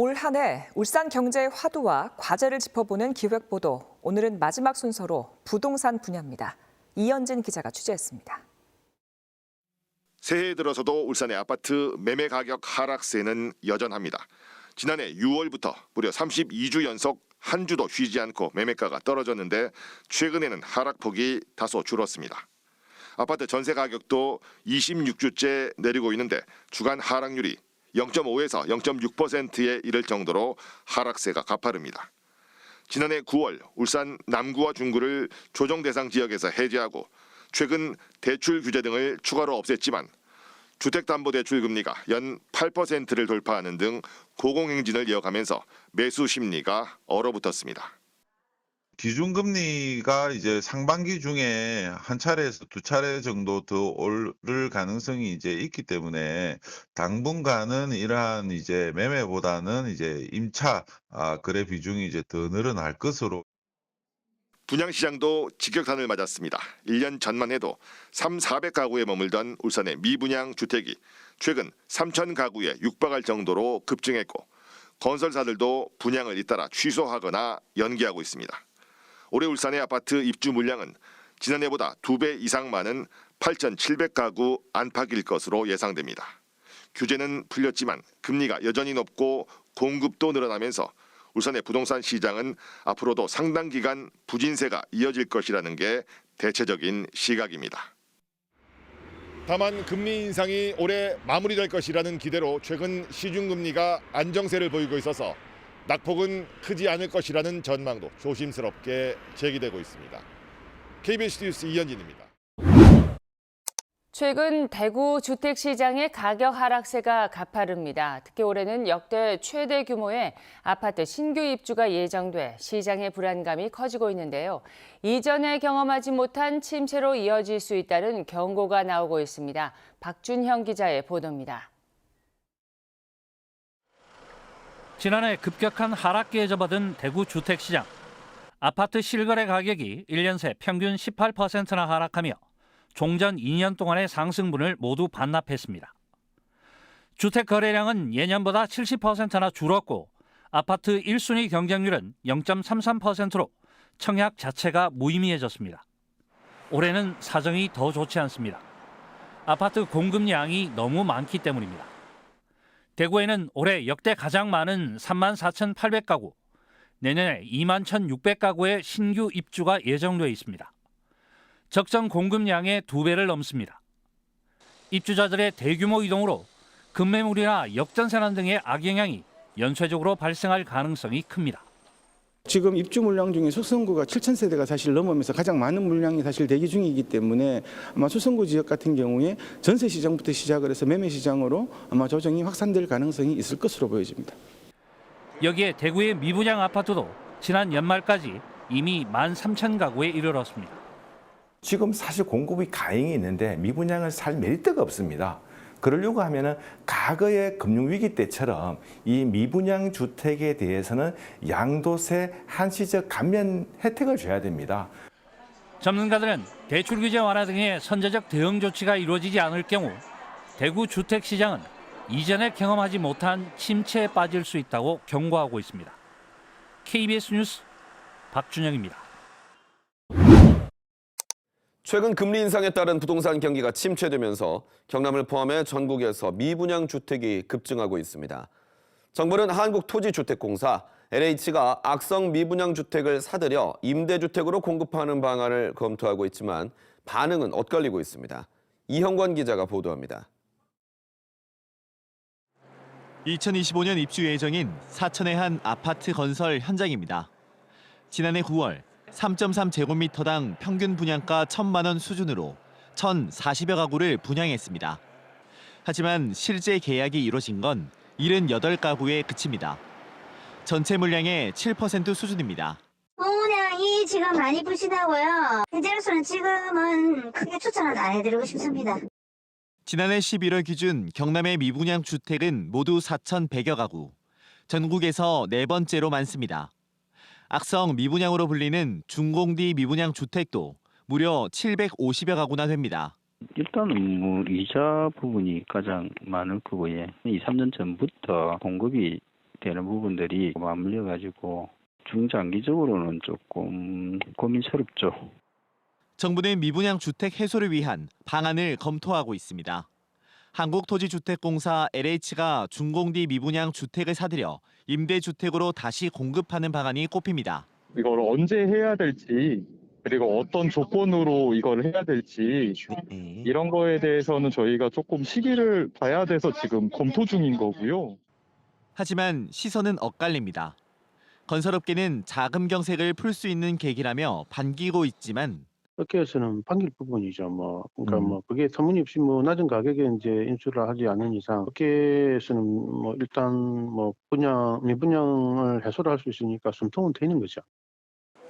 올 한 해 울산 경제의 화두와 과제를 짚어보는 기획보도. 오늘은 마지막 순서로 부동산 분야입니다. 이현진 기자가 취재했습니다. 새해 들어서도 울산의 아파트 매매 가격 하락세는 여전합니다. 지난해 6월부터 무려 32주 연속 한 주도 쉬지 않고 매매가가 떨어졌는데 최근에는 하락폭이 다소 줄었습니다. 아파트 전세 가격도 26주째 내리고 있는데 주간 하락률이 0.5에서 0.6%에 이를 정도로 하락세가 가파릅니다. 지난해 9월 울산 남구와 중구를 조정 대상 지역에서 해제하고 최근 대출 규제 등을 추가로 없앴지만 주택담보대출 금리가 연 8%를 돌파하는 등 고공행진을 이어가면서 매수 심리가 얼어붙었습니다. 기준금리가 이제 상반기 중에 한 차례에서 두 차례 정도 더 오를 가능성이 이제 있기 때문에 당분간은 이러한 이제 매매보다는 이제 임차 거래 비중이 이제 더 늘어날 것으로. 분양시장도 직격탄을 맞았습니다. 1년 전만 해도 400가구에 머물던 울산의 미분양 주택이 최근 3,000가구에 육박할 정도로 급증했고 건설사들도 분양을 잇따라 취소하거나 연기하고 있습니다. 올해 울산의 아파트 입주 물량은 지난해보다 2배 이상 많은 8,700가구 안팎일 것으로 예상됩니다. 규제는 풀렸지만 금리가 여전히 높고 공급도 늘어나면서 울산의 부동산 시장은 앞으로도 상당 기간 부진세가 이어질 것이라는 게 대체적인 시각입니다. 다만 금리 인상이 올해 마무리될 것이라는 기대로 최근 시중금리가 안정세를 보이고 있어서 낙폭은 크지 않을 것이라는 전망도 조심스럽게 제기되고 있습니다. KBS 뉴스 이현진입니다. 최근 대구 주택시장의 가격 하락세가 가파릅니다. 특히 올해는 역대 최대 규모의 아파트 신규 입주가 예정돼 시장의 불안감이 커지고 있는데요. 이전에 경험하지 못한 침체로 이어질 수 있다는 경고가 나오고 있습니다. 박준형 기자의 보도입니다. 지난해 급격한 하락기에 접어든 대구 주택시장. 아파트 실거래 가격이 1년 새 평균 18%나 하락하며 종전 2년 동안의 상승분을 모두 반납했습니다. 주택 거래량은 예년보다 70%나 줄었고 아파트 1순위 경쟁률은 0.33%로 청약 자체가 무의미해졌습니다. 올해는 사정이 더 좋지 않습니다. 아파트 공급량이 너무 많기 때문입니다. 대구에는 올해 역대 가장 많은 34,800가구, 내년에 21,600가구의 신규 입주가 예정돼 있습니다. 적정 공급량의 2배를 넘습니다. 입주자들의 대규모 이동으로 급매물이나 역전세난 등의 악영향이 연쇄적으로 발생할 가능성이 큽니다. 지금 입주 물량 중에 소선구가 7,000세대가 사실 넘으면서 가장 많은 물량이 사실 대기 중이기 때문에 아마 소선구 지역 같은 경우에 전세 시장부터 시작을 해서 매매 시장으로 아마 조정이 확산될 가능성이 있을 것으로 보여집니다. 여기에 대구의 미분양 아파트도 지난 연말까지 이미 13,000가구에 이르렀습니다. 지금 사실 공급이 가행이 있는데 미분양을 살 메리트가 없습니다. 그러려고 하면은 과거의 금융위기 때처럼 이 미분양 주택에 대해서는 양도세 한시적 감면 혜택을 줘야 됩니다. 전문가들은 대출 규제 완화 등의 선제적 대응 조치가 이루어지지 않을 경우 대구 주택 시장은 이전에 경험하지 못한 침체에 빠질 수 있다고 경고하고 있습니다. KBS 뉴스 박준영입니다. 최근 금리 인상에 따른 부동산 경기가 침체되면서 경남을 포함해 전국에서 미분양 주택이 급증하고 있습니다. 정부는 한국토지주택공사, LH가 악성 미분양 주택을 사들여 임대주택으로 공급하는 방안을 검토하고 있지만 반응은 엇갈리고 있습니다. 이형권 기자가 보도합니다. 2025년 입주 예정인 사천의 한 아파트 건설 현장입니다. 지난해 9월 3.3제곱미터당 평균 분양가 1,000만 원 수준으로 1,040여 가구를 분양했습니다. 하지만 실제 계약이 이루어진 건 78가구에 그칩니다. 전체 물량의 7% 수준입니다. 분양이 지금 많이 부실하고요. 현재로서는 지금은 크게 추천은 안 해드리고 싶습니다. 지난해 11월 기준 경남의 미분양 주택은 모두 4,100여 가구, 전국에서 네 번째로 많습니다. 악성 미분양으로 불리는 중공디 미분양 주택도 무려 750여 가구나 됩니다. 일단은 이자 부분이 가장 많을 거고요. 2, 3년 전부터 공급이 되는 부분들이 맞물려 가지고 중장기적으로는 조금 고민스럽죠. 정부는 미분양 주택 해소를 위한 방안을 검토하고 있습니다. 한국토지주택공사 LH가 준공뒤 미분양 주택을 사들여 임대주택으로 다시 공급하는 방안이 꼽힙니다. 이걸 언제 해야 될지 그리고 어떤 조건으로 이걸 해야 될지 이런 거에 대해서는 저희가 조금 시기를 봐야 돼서 지금 검토 중인 거고요. 하지만 시선은 엇갈립니다. 건설업계는 자금 경색을 풀 수 있는 계기라며 반기고 있지만 업계에서는 반길 부분이죠. 그러니까 그게 터무니없이 낮은 가격에 이제 인수를 하지 않는 이상 업계에서는 일단 미분양을 해소를 할 수 있으니까 숨통은 트이는 거죠.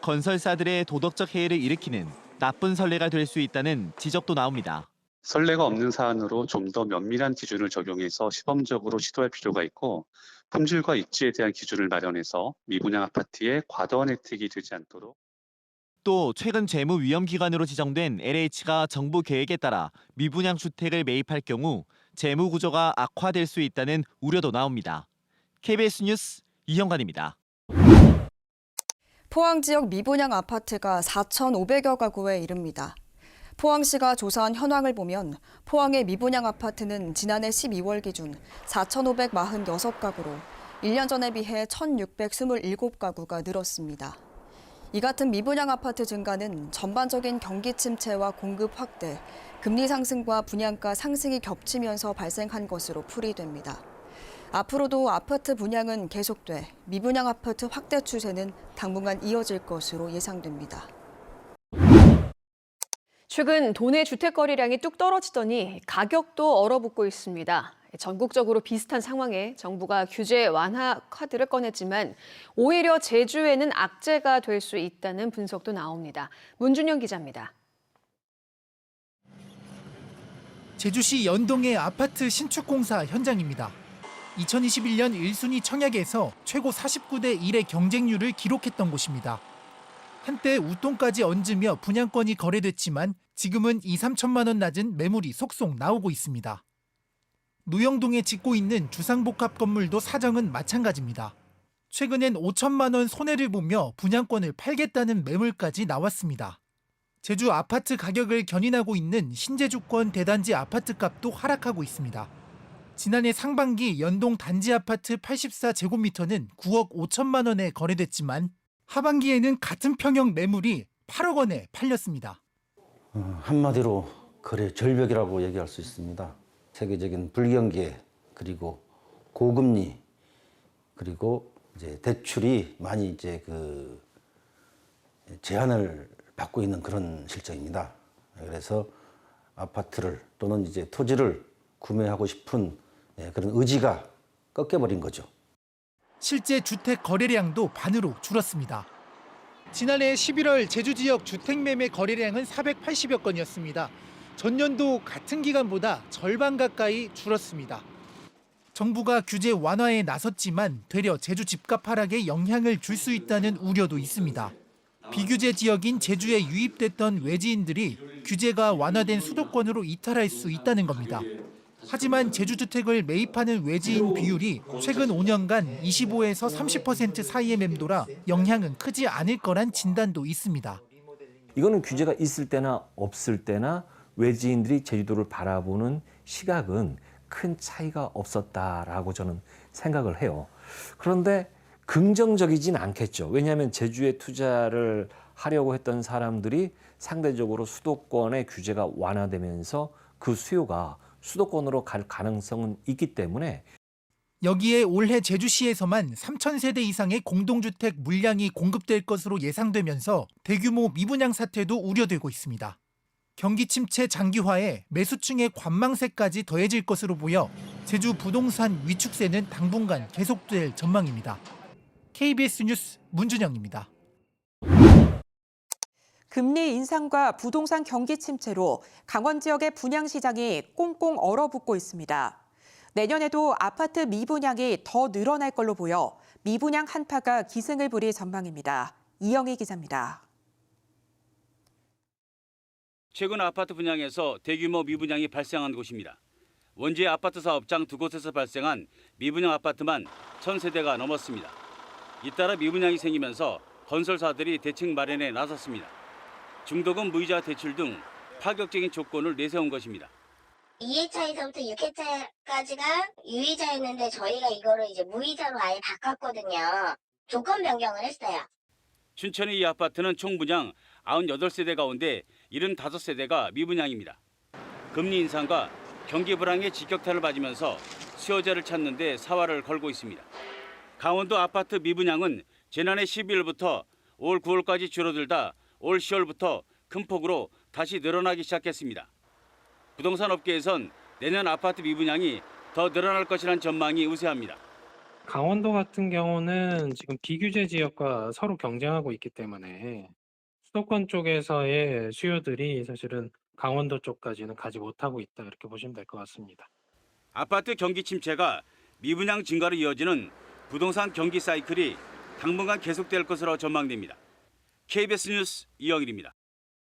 건설사들의 도덕적 해이를 일으키는 나쁜 선례가 될 수 있다는 지적도 나옵니다. 선례가 없는 사안으로 좀 더 면밀한 기준을 적용해서 시범적으로 시도할 필요가 있고 품질과 입지에 대한 기준을 마련해서 미분양 아파트의 과도한 혜택이 되지 않도록 또 최근 재무위험기관으로 지정된 LH가 정부 계획에 따라 미분양 주택을 매입할 경우 재무 구조가 악화될 수 있다는 우려도 나옵니다. KBS 뉴스 이형관입니다. 포항 지역 미분양 아파트가 4,500여 가구에 이릅니다. 포항시가 조사한 현황을 보면 포항의 미분양 아파트는 지난해 12월 기준 4,546가구로 1년 전에 비해 1,627가구가 늘었습니다. 이 같은 미분양 아파트 증가는 전반적인 경기 침체와 공급 확대, 금리 상승과 분양가 상승이 겹치면서 발생한 것으로 풀이됩니다. 앞으로도 아파트 분양은 계속돼 미분양 아파트 확대 추세는 당분간 이어질 것으로 예상됩니다. 최근 도내 주택 거래량이 뚝 떨어지더니 가격도 얼어붙고 있습니다. 전국적으로 비슷한 상황에 정부가 규제 완화 카드를 꺼냈지만 오히려 제주에는 악재가 될 수 있다는 분석도 나옵니다. 문준영 기자입니다. 제주시 연동의 아파트 신축공사 현장입니다. 2021년 1순위 청약에서 최고 49대 1의 경쟁률을 기록했던 곳입니다. 한때 웃돈까지 얹으며 분양권이 거래됐지만 지금은 2, 3천만 원 낮은 매물이 속속 나오고 있습니다. 노영동에 짓고 있는 주상복합 건물도 사정은 마찬가지입니다. 최근엔 5천만 원 손해를 보며 분양권을 팔겠다는 매물까지 나왔습니다. 제주 아파트 가격을 견인하고 있는 신제주권 대단지 아파트값도 하락하고 있습니다. 지난해 상반기 연동 단지 아파트 84제곱미터는 9억 5천만 원에 거래됐지만 하반기에는 같은 평형 매물이 8억 원에 팔렸습니다. 한마디로 거래 절벽이라고 얘기할 수 있습니다. 세계적인 불경기 그리고 고금리 그리고 이제 대출이 많이 이제 제한을 받고 있는 그런 실정입니다. 그래서 아파트를 또는 이제 토지를 구매하고 싶은 그런 의지가 꺾여버린 거죠. 실제 주택 거래량도 반으로 줄었습니다. 지난해 11월 제주 지역 주택 매매 거래량은 480여 건이었습니다. 전년도 같은 기간보다 절반 가까이 줄었습니다. 정부가 규제 완화에 나섰지만 되려 제주 집값 하락에 영향을 줄 수 있다는 우려도 있습니다. 비규제 지역인 제주에 유입됐던 외지인들이 규제가 완화된 수도권으로 이탈할 수 있다는 겁니다. 하지만 제주주택을 매입하는 외지인 비율이 최근 5년간 25에서 30% 사이에 맴돌아 영향은 크지 않을 거란 진단도 있습니다. 이거는 규제가 있을 때나 없을 때나 외지인들이 제주도를 바라보는 시각은 큰 차이가 없었다라고 저는 생각을 해요. 그런데 긍정적이진 않겠죠. 왜냐하면 제주에 투자를 하려고 했던 사람들이 상대적으로 수도권의 규제가 완화되면서 그 수요가 수도권으로 갈 가능성은 있기 때문에 여기에 올해 제주시에서만 3,000세대 이상의 공동주택 물량이 공급될 것으로 예상되면서 대규모 미분양 사태도 우려되고 있습니다. 경기 침체 장기화에 매수층의 관망세까지 더해질 것으로 보여 제주 부동산 위축세는 당분간 계속될 전망입니다. KBS 뉴스 문준영입니다. 금리 인상과 부동산 경기 침체로 강원 지역의 분양 시장이 꽁꽁 얼어붙고 있습니다. 내년에도 아파트 미분양이 더 늘어날 걸로 보여 미분양 한파가 기승을 부릴 전망입니다. 이영희 기자입니다. 최근 아파트 분양에서 대규모 미분양이 발생한 곳입니다. 원주의 아파트 사업장 두 곳에서 발생한 미분양 아파트만 1000세대가 넘었습니다. 잇따라 미분양이 생기면서 건설사들이 대책 마련에 나섰습니다. 중도금 무이자 대출 등 파격적인 조건을 내세운 것입니다. 2회차에서부터 6회차까지가 유이자였는데 저희가 이거를 이제 무이자로 아예 바꿨거든요. 조건 변경을 했어요. 춘천의 이 아파트는 총 분양 98세대 가운데 75세대가 미분양입니다. 금리 인상과 경기 불황의 직격탄을 맞으면서 수요자를 찾는 데 사활을 걸고 있습니다. 강원도 아파트 미분양은 지난해 12일부터 올 9월까지 줄어들다 올 10월부터 큰 폭으로 다시 늘어나기 시작했습니다. 부동산 업계에선 내년 아파트 미분양이 더 늘어날 것이라는 전망이 우세합니다. 강원도 같은 경우는 지금 비규제 지역과 서로 경쟁하고 있기 때문에 수도권 쪽에서의 수요들이 사실은 강원도 쪽까지는 가지 못하고 있다 이렇게 보시면 될 것 같습니다. 아파트 경기 침체가 미분양 증가로 이어지는 부동산 경기 사이클이 당분간 계속될 것으로 전망됩니다. KBS 뉴스 이영일입니다.